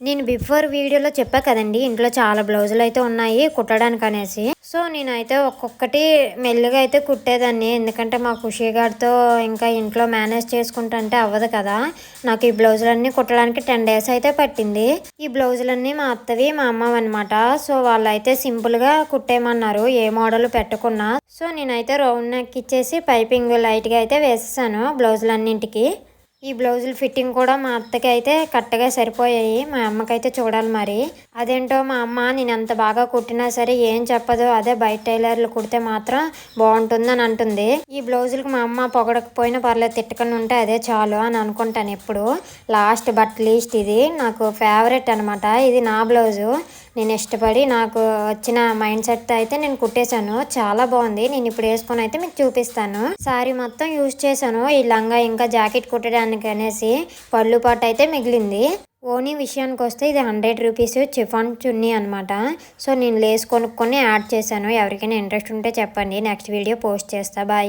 నేను బిఫోర్ వీడియోలో చెప్పా కదండి, ఇంట్లో చాలా బ్లౌజులు అయితే ఉన్నాయి కుట్టడానికి అనేసి. సో నేనైతే ఒక్కొక్కటి మెల్లిగా అయితే కుట్టేదాన్ని. ఎందుకంటే మా ఖుషి గారితో ఇంకా ఇంట్లో మేనేజ్ చేసుకుంటుంటే అవ్వదు కదా. నాకు ఈ బ్లౌజులన్నీ కుట్టడానికి 10 డేస్ అయితే పట్టింది. ఈ బ్లౌజులన్నీ మా అత్తవి మా అమ్మవి అనమాట. సో వాళ్ళైతే సింపుల్గా కుట్టేయమన్నారు, ఏ మోడల్ పెట్టకున్నా. సో నేనైతే రౌండ్ నెక్ ఇచ్చేసి పైపింగ్ లైట్గా అయితే వేసేసాను బ్లౌజులన్నింటికి. ఈ బ్లౌజులు ఫిట్టింగ్ కూడా మా అత్తకి అయితే కరెక్ట్గా సరిపోయాయి. మా అమ్మకైతే చూడాలి మరి. అదేంటో మా అమ్మ నేను ఎంత బాగా కుట్టినా సరే ఏం చెప్పదు, అదే బయట టైలర్లు కుడితే మాత్రం బాగుంటుందని అంటుంది. ఈ బ్లౌజులకు మా అమ్మ పొగడకపోయినా పర్లేదు, తిట్టకుండా ఉంటే అదే చాలు అని అనుకుంటాను ఎప్పుడు. లాస్ట్ బట్ లీస్ట్ ఇది నాకు ఫేవరెట్ అనమాట. ఇది నా బ్లౌజు. నేను ఇష్టపడి నాకు వచ్చిన మైండ్ సెట్ అయితే నేను కుట్టేశాను. చాలా బాగుంది. నేను ఇప్పుడు వేసుకొని అయితే మీకు చూపిస్తాను. సారీ మొత్తం యూజ్ చేశాను ఈ లంగా ఇంకా జాకెట్ కుట్టడానికి అనేసి. పళ్ళు పాటు అయితే మిగిలింది. ఓనీ విషయానికి వస్తే ఇది 100 రూపీస్ చిఫాన్ చున్నీ అనమాట. సో నేను లేస్ కొనుక్కొని యాడ్ చేశాను. ఎవరికైనా ఇంట్రెస్ట్ ఉంటే చెప్పండి, నెక్స్ట్ వీడియో పోస్ట్ చేస్తా. బాయ్.